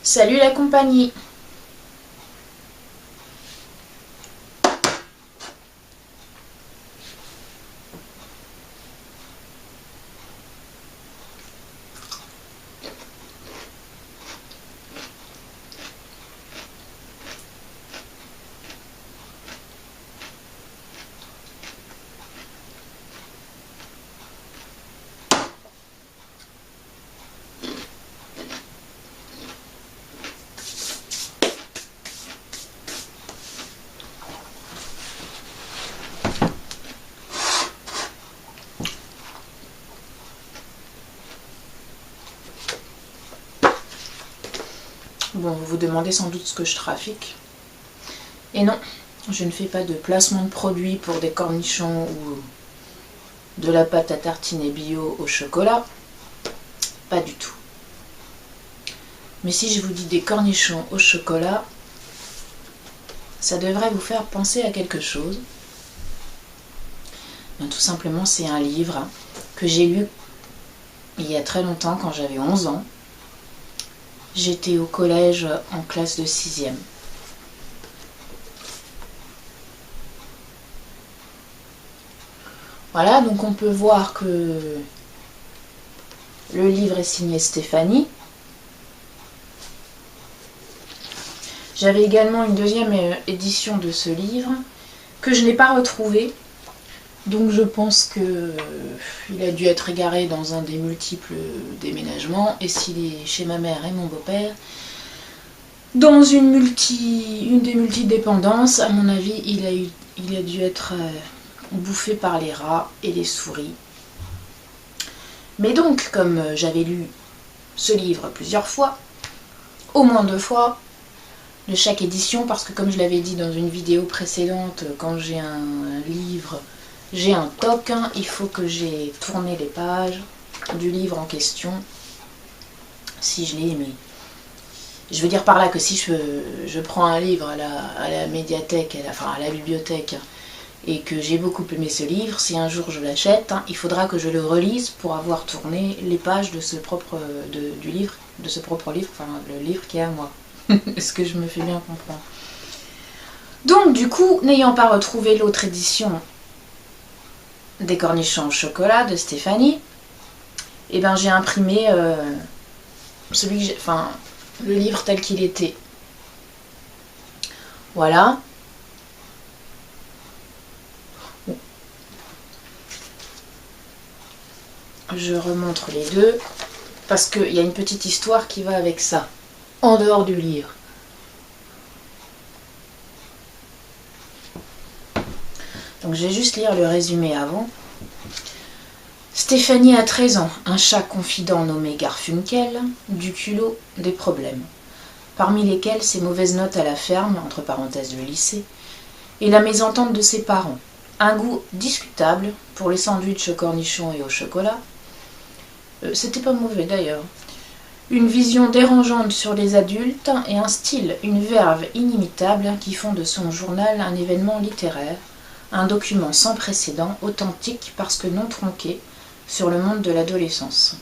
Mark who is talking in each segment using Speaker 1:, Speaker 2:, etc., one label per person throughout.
Speaker 1: Salut la compagnie. Bon, vous vous demandez sans doute ce que je trafique. Et non, je ne fais pas de placement de produits pour des cornichons ou de la pâte à tartiner bio au chocolat. Pas du tout. Mais si je vous dis des cornichons au chocolat, ça devrait vous faire penser à quelque chose. Bien, tout simplement, c'est un livre que j'ai lu il y a très longtemps, quand j'avais 11 ans. J'étais au collège en classe de 6e. Voilà, donc on peut voir que le livre est signé Stéphanie. J'avais également une deuxième édition de ce livre que je n'ai pas retrouvée. Donc je pense qu'il a dû être égaré dans un des multiples déménagements. Et s'il est chez ma mère et mon beau-père, dans une des multidépendances, à mon avis, il a dû être bouffé par les rats et les souris. Mais donc, comme j'avais lu ce livre plusieurs fois, au moins 2 fois, de chaque édition, parce que comme je l'avais dit dans une vidéo précédente, quand j'ai un livre, j'ai un toc, il faut que j'ai tourné les pages du livre en question, si je l'ai aimé. Je veux dire par là que si je prends un livre à la médiathèque, à la bibliothèque, et que j'ai beaucoup aimé ce livre, si un jour je l'achète, il faudra que je le relise pour avoir tourné les pages de ce propre livre, enfin le livre qui est à moi. Est-ce que je me fais bien comprendre? Donc du coup, n'ayant pas retrouvé l'autre édition des cornichons au chocolat de Stéphanie, et ben j'ai imprimé le livre tel qu'il était. Voilà. Je remontre les deux parce qu'il y a une petite histoire qui va avec ça, en dehors du livre. Donc je vais juste lire le résumé avant. Stéphanie a 13 ans, un chat confident nommé Garfunkel, du culot, des problèmes, parmi lesquels ses mauvaises notes à la ferme, entre parenthèses le lycée, et la mésentente de ses parents, un goût discutable pour les sandwichs aux cornichons et au chocolat, c'était pas mauvais d'ailleurs, une vision dérangeante sur les adultes et un style, une verve inimitable qui font de son journal un événement littéraire, un document sans précédent, authentique parce que non tronqué, sur le monde de l'adolescence.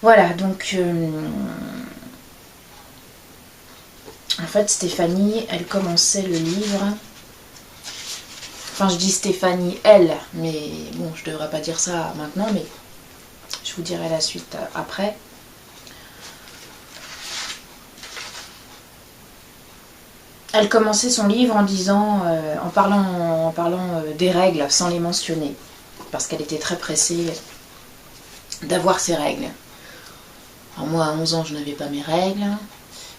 Speaker 1: Voilà, donc en fait Stéphanie, elle commençait le livre. Enfin, je dis Stéphanie, elle, mais bon, je devrais pas dire ça maintenant, mais je vous dirai la suite après. Elle commençait son livre en disant, en parlant des règles sans les mentionner, parce qu'elle était très pressée d'avoir ses règles. Alors moi, à 11 ans, je n'avais pas mes règles,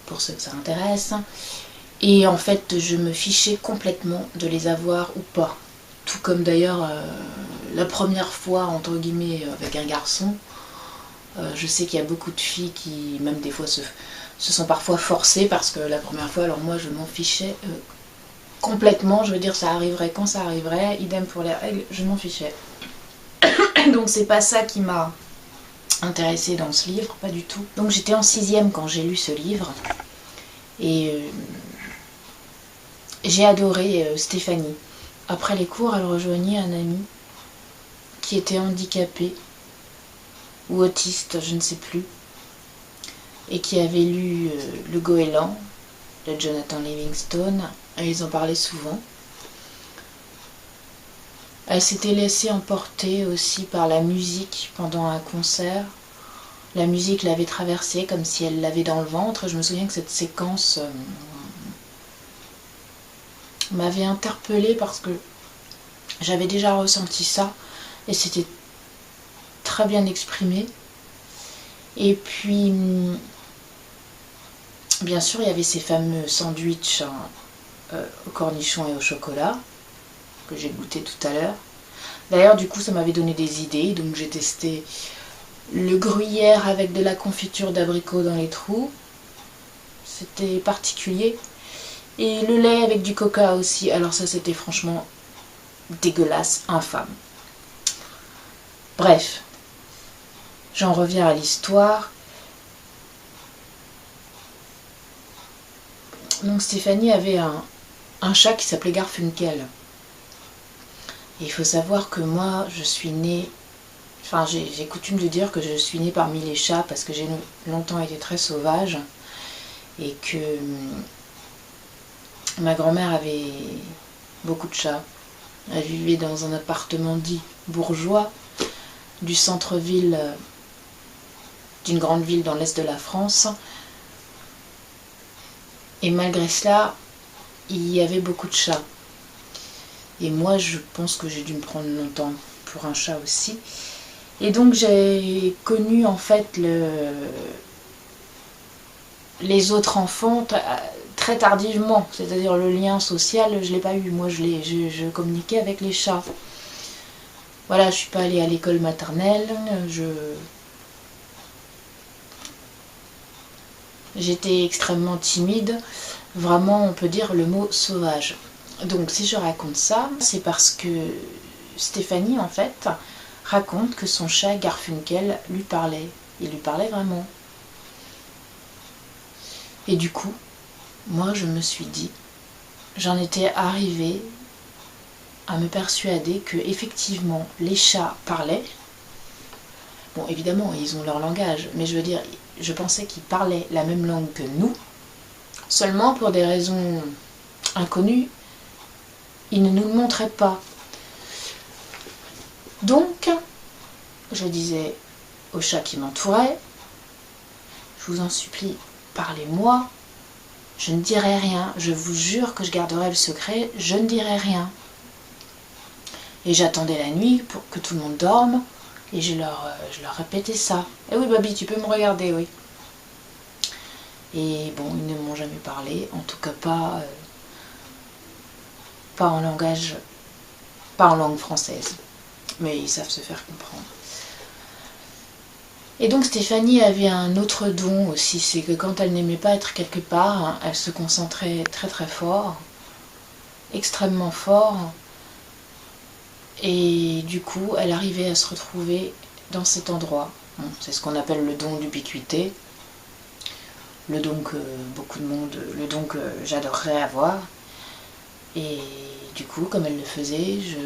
Speaker 1: pour ceux que ça intéresse. Et en fait, je me fichais complètement de les avoir ou pas. Tout comme d'ailleurs la première fois, entre guillemets, avec un garçon. Je sais qu'il y a beaucoup de filles qui, même des fois, se sont parfois forcées parce que la première fois, alors moi, je m'en fichais complètement. Je veux dire, ça arriverait quand ça arriverait. Idem pour les règles, je m'en fichais. Donc c'est pas ça qui m'a intéressée dans ce livre, pas du tout. Donc j'étais en 6e quand j'ai lu ce livre. Et j'ai adoré Stéphanie. Après les cours, elle rejoignait un ami qui était handicapé ou autiste, je ne sais plus, et qui avait lu Le Goéland de Jonathan Livingstone, et ils en parlaient souvent. Elle s'était laissée emporter aussi par la musique pendant un concert. La musique l'avait traversée comme si elle l'avait dans le ventre. Je me souviens que cette séquence m'avait interpellée parce que j'avais déjà ressenti ça et c'était très bien exprimé. Et puis, bien sûr, il y avait ces fameux sandwichs au cornichon et au chocolat que j'ai goûté tout à l'heure. D'ailleurs, du coup, ça m'avait donné des idées, donc j'ai testé le gruyère avec de la confiture d'abricot dans les trous. C'était particulier. Et le lait avec du coca aussi. Alors ça, c'était franchement dégueulasse, infâme. Bref, j'en reviens à l'histoire. Donc Stéphanie avait un chat qui s'appelait Garfunkel. Et il faut savoir que moi, je suis née... Enfin, j'ai coutume de dire que je suis née parmi les chats parce que j'ai longtemps été très sauvage. Et que ma grand-mère avait beaucoup de chats. Elle vivait dans un appartement dit bourgeois du centre-ville d'une grande ville dans l'est de la France. Et malgré cela, il y avait beaucoup de chats. Et moi, je pense que j'ai dû me prendre longtemps pour un chat aussi. Et donc, j'ai connu en fait les autres enfants très tardivement. C'est-à-dire le lien social, je ne l'ai pas eu. Moi, je communiquais avec les chats. Voilà, je ne suis pas allée à l'école maternelle. J'étais extrêmement timide. Vraiment, on peut dire le mot sauvage. Donc si je raconte ça, c'est parce que Stéphanie, en fait, raconte que son chat Garfunkel lui parlait. Il lui parlait vraiment. Et du coup, moi je me suis dit, j'en étais arrivée à me persuader que effectivement les chats parlaient. Bon, évidemment, ils ont leur langage, mais je veux dire, je pensais qu'ils parlaient la même langue que nous, seulement pour des raisons inconnues, ils ne nous le montraient pas. Donc, je disais aux chats qui m'entouraient, je vous en supplie, parlez-moi, je ne dirai rien, je vous jure que je garderai le secret, je ne dirai rien. Et j'attendais la nuit pour que tout le monde dorme, et je leur répétais ça. Eh oui, Babi, tu peux me regarder, oui. Et bon, ils ne m'ont jamais parlé, en tout cas pas en langage, pas en langue française. Mais ils savent se faire comprendre. Et donc Stéphanie avait un autre don aussi, c'est que quand elle n'aimait pas être quelque part, hein, elle se concentrait très très fort, extrêmement fort, et du coup elle arrivait à se retrouver dans cet endroit. Bon, c'est ce qu'on appelle le don d'ubiquité, le don que beaucoup de monde, le don que j'adorerais avoir. Et du coup, comme elle le faisait, je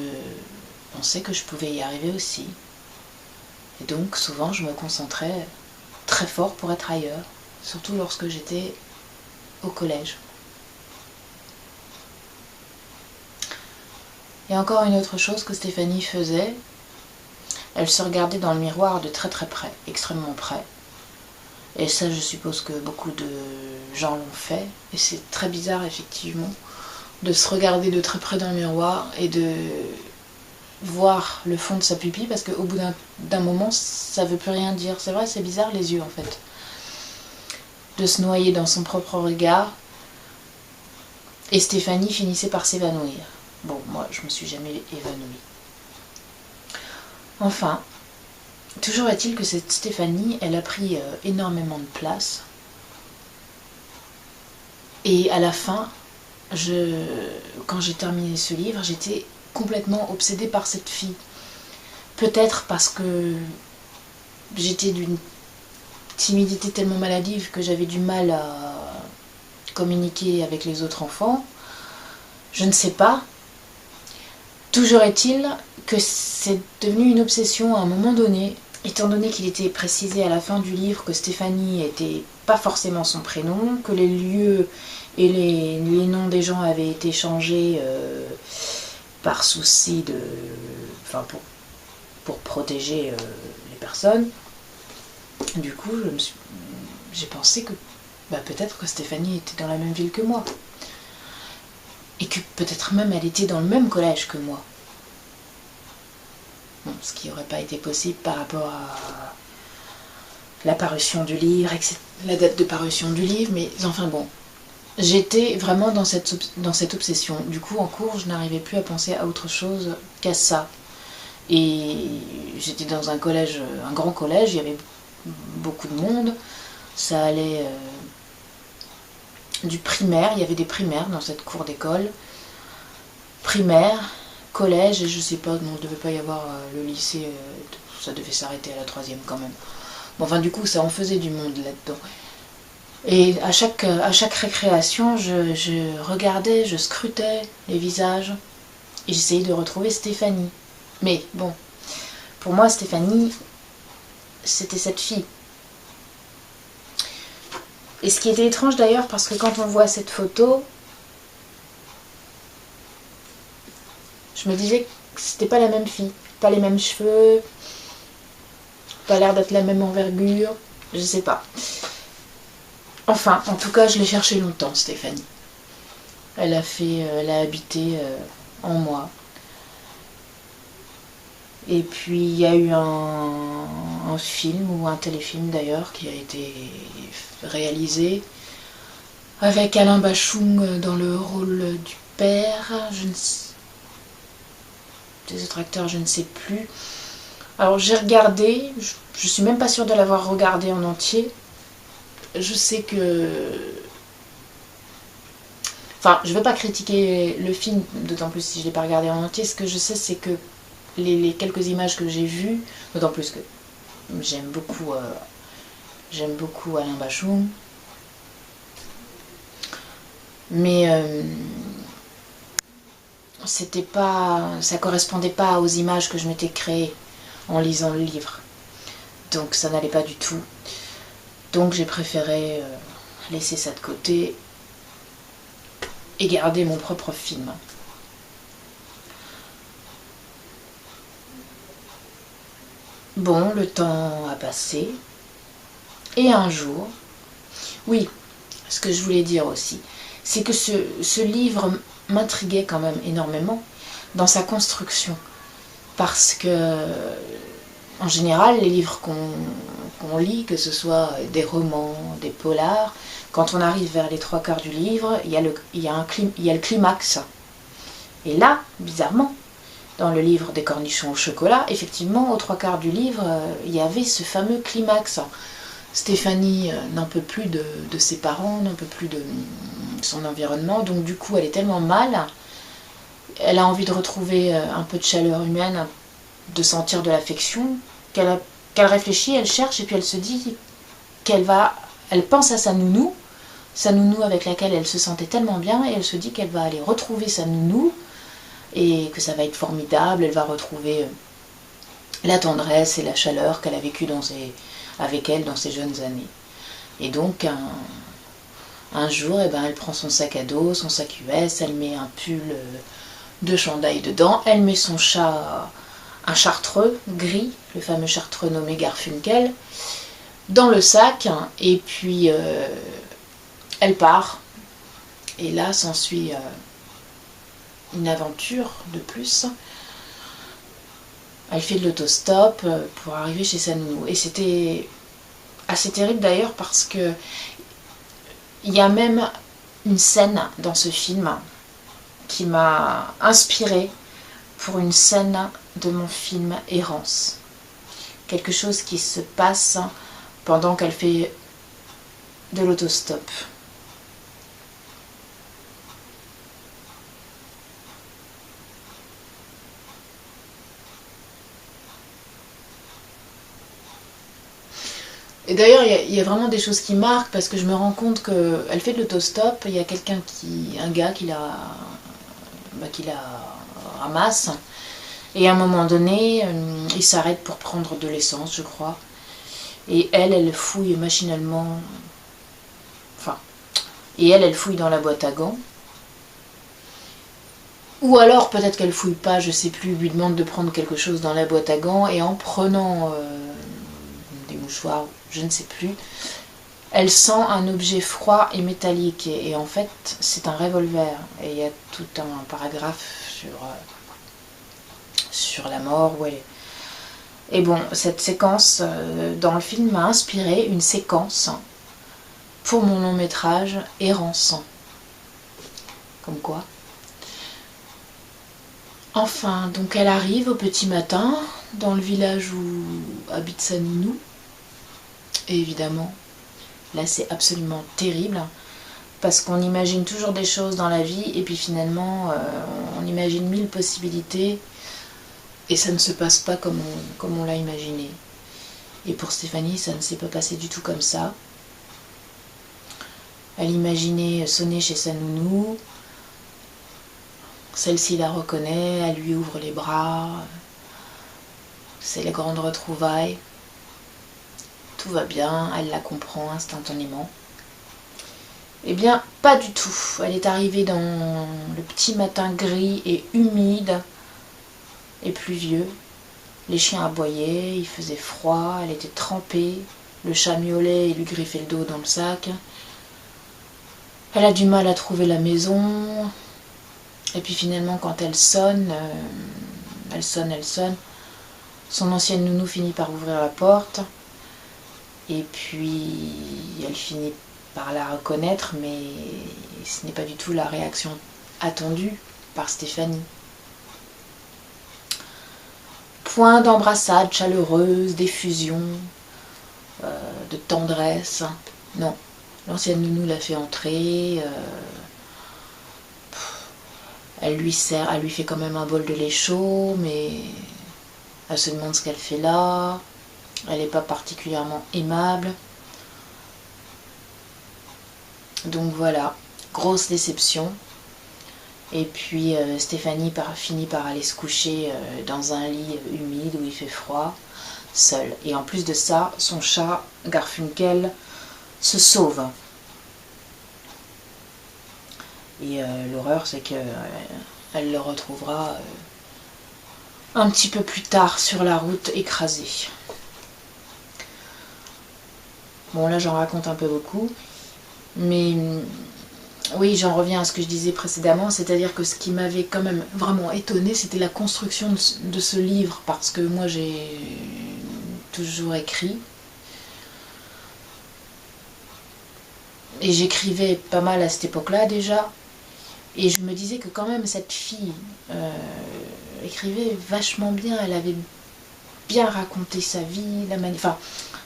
Speaker 1: pensais que je pouvais y arriver aussi. Et donc souvent je me concentrais très fort pour être ailleurs, surtout lorsque j'étais au collège. Et encore une autre chose que Stéphanie faisait, elle se regardait dans le miroir de très très près, extrêmement près. Et ça, je suppose que beaucoup de gens l'ont fait. Et c'est très bizarre effectivement de se regarder de très près dans le miroir et de voir le fond de sa pupille, parce qu'au bout d'un moment ça veut plus rien dire. C'est vrai, c'est bizarre les yeux en fait, de se noyer dans son propre regard. Et Stéphanie finissait par s'évanouir. Bon, moi je me suis jamais évanouie. Enfin, toujours est-il que cette Stéphanie, elle a pris énormément de place, et à la fin, quand j'ai terminé ce livre, j'étais complètement obsédée par cette fille. Peut-être parce que j'étais d'une timidité tellement maladive que j'avais du mal à communiquer avec les autres enfants. Je ne sais pas. Toujours est-il que c'est devenu une obsession à un moment donné. étant donné qu'il était précisé à la fin du livre que Stéphanie n'était pas forcément son prénom, que les lieux et les noms des gens avaient été changés par souci de... Enfin, pour protéger les personnes. Du coup, j'ai pensé que peut-être que Stéphanie était dans la même ville que moi. Et que peut-être même elle était dans le même collège que moi. Bon, ce qui n'aurait pas été possible par rapport à la parution du livre, la date de parution du livre, mais enfin bon. J'étais vraiment dans cette obsession. Du coup, en cours, je n'arrivais plus à penser à autre chose qu'à ça. Et j'étais dans un collège, un grand collège, il y avait beaucoup de monde. Ça allait du primaire, il y avait des primaires dans cette cour d'école. Primaire, collège, et je sais pas, non, il ne devait pas y avoir le lycée, ça devait s'arrêter à la 3e quand même. Bon, enfin, du coup, ça en faisait du monde là-dedans. Et à chaque récréation, je regardais, je scrutais les visages, et j'essayais de retrouver Stéphanie. Mais bon, pour moi, Stéphanie, c'était cette fille. Et ce qui était étrange d'ailleurs, parce que quand on voit cette photo, je me disais que c'était pas la même fille, pas les mêmes cheveux, pas l'air d'être la même envergure, je sais pas. Enfin, en tout cas, je l'ai cherchée longtemps, Stéphanie. Elle a habité en moi. Et puis il y a eu un film ou un téléfilm d'ailleurs qui a été réalisé avec Alain Bachung dans le rôle du père. Des autres acteurs, je ne sais plus. Alors j'ai regardé, je suis même pas sûre de l'avoir regardé en entier. Je sais que... Enfin, je ne vais pas critiquer le film, d'autant plus si je ne l'ai pas regardé en entier. Ce que je sais, c'est que les quelques images que j'ai vues, d'autant plus que j'aime beaucoup Alain Bachung, mais ça correspondait pas aux images que je m'étais créées en lisant le livre, donc ça n'allait pas du tout. Donc j'ai préféré laisser ça de côté et garder mon propre film. Bon, le temps a passé. Et un jour, oui, ce que je voulais dire aussi, c'est que ce livre m'intriguait quand même énormément dans sa construction. Parce que, en général, les livres qu'on lit, que ce soit des romans, des polars, quand on arrive vers les 3/4 du livre, il y a le climax. Et là, bizarrement, dans le livre des cornichons au chocolat, effectivement, aux 3/4 du livre, il y avait ce fameux climax. Stéphanie n'en peut plus de ses parents, n'en peut plus de son environnement, donc du coup, elle est tellement mal, elle a envie de retrouver un peu de chaleur humaine, de sentir de l'affection, qu'elle réfléchit, elle cherche, et puis elle se dit elle pense à sa nounou avec laquelle elle se sentait tellement bien, et elle se dit qu'elle va aller retrouver sa nounou, et que ça va être formidable, elle va retrouver la tendresse et la chaleur qu'elle a vécue avec elle dans ses jeunes années. Et donc un jour, elle prend son sac à dos, son sac US, elle met un pull de chandail dedans, elle met son chat, un chartreux gris, le fameux chartreux nommé Garfunkel, dans le sac, et puis elle part. Et là s'ensuit une aventure de plus. Elle fait de l'autostop pour arriver chez sa nounou. Et c'était assez terrible d'ailleurs, parce que il y a même une scène dans ce film qui m'a inspirée pour une scène de mon film Errance. Quelque chose qui se passe pendant qu'elle fait de l'autostop. Et d'ailleurs, il y a vraiment des choses qui marquent, parce que je me rends compte qu'elle fait de l'autostop, il y a un gars qui la ramasse, Et à un moment donné, il s'arrête pour prendre de l'essence, je crois. Et elle fouille machinalement. Enfin. Et elle fouille dans la boîte à gants. Ou alors, peut-être qu'elle fouille pas, je sais plus, lui demande de prendre quelque chose dans la boîte à gants. Et en prenant des mouchoirs, je ne sais plus, elle sent un objet froid et métallique. Et en fait, c'est un revolver. Et il y a tout un paragraphe sur la mort. Ouais. Et bon, cette séquence dans le film m'a inspiré une séquence pour mon long métrage Errance. Comme quoi. Enfin, donc elle arrive au petit matin dans le village où habite sa nounou. Et évidemment, là c'est absolument terrible. Parce qu'on imagine toujours des choses dans la vie et puis finalement on imagine 1000 possibilités et ça ne se passe pas comme on l'a imaginé. Et pour Stéphanie, ça ne s'est pas passé du tout comme ça. Elle imaginait sonner chez sa nounou. Celle-ci la reconnaît, elle lui ouvre les bras. C'est les grandes retrouvailles. Tout va bien, elle la comprend instantanément. Eh bien, pas du tout. Elle est arrivée dans le petit matin gris et humide et pluvieux. Les chiens aboyaient, il faisait froid, elle était trempée. Le chat miaulait et lui griffait le dos dans le sac. Elle a du mal à trouver la maison. Et puis finalement, quand elle sonne, elle sonne. Son ancienne nounou finit par ouvrir la porte. Et puis, elle finit par la reconnaître, mais ce n'est pas du tout la réaction attendue par Stéphanie. Point d'embrassade chaleureuse, d'effusion, de tendresse. Non, l'ancienne nounou l'a fait entrer. Elle lui fait quand même un bol de lait chaud, mais elle se demande ce qu'elle fait là. Elle n'est pas particulièrement aimable. Donc voilà, grosse déception. Et puis Stéphanie finit par aller se coucher dans un lit humide où il fait froid, seule. Et en plus de ça, son chat, Garfunkel, se sauve. Et l'horreur, c'est qu'elle le retrouvera un petit peu plus tard sur la route, écrasé. Bon, là, j'en raconte un peu beaucoup. Mais oui, j'en reviens à ce que je disais précédemment, c'est-à-dire que ce qui m'avait quand même vraiment étonnée, c'était la construction de ce livre, parce que moi j'ai toujours écrit, et j'écrivais pas mal à cette époque-là déjà, et je me disais que quand même cette fille écrivait vachement bien, elle avait bien raconté sa vie,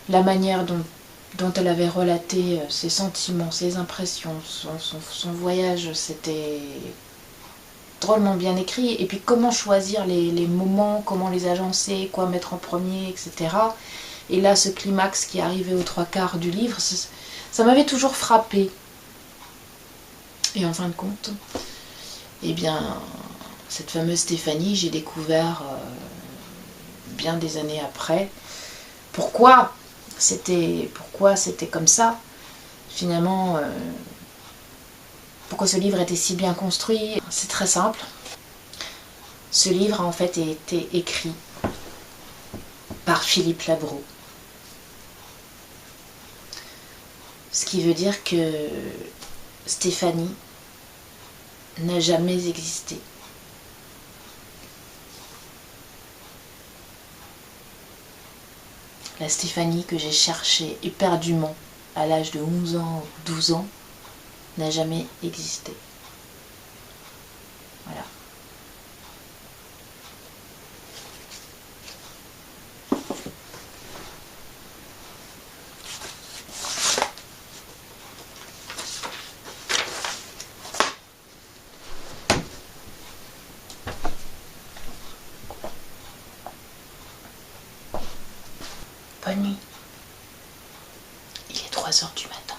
Speaker 1: la manière dont elle avait relaté ses sentiments, ses impressions, son voyage, c'était drôlement bien écrit. Et puis comment choisir les moments, comment les agencer, quoi mettre en premier, etc. Et là, ce climax qui arrivait aux 3/4 du livre, ça m'avait toujours frappé. Et en fin de compte, eh bien, cette fameuse Stéphanie, j'ai découvert bien des années après pourquoi c'était comme ça, finalement, pourquoi ce livre était si bien construit. C'est très simple. Ce livre a en fait été écrit par Philippe Labro. Ce qui veut dire que Stéphanie n'a jamais existé. La Stéphanie que j'ai cherchée éperdument à l'âge de 11 ans ou 12 ans n'a jamais existé. Voilà. Bonne nuit. Il est 3 h du matin.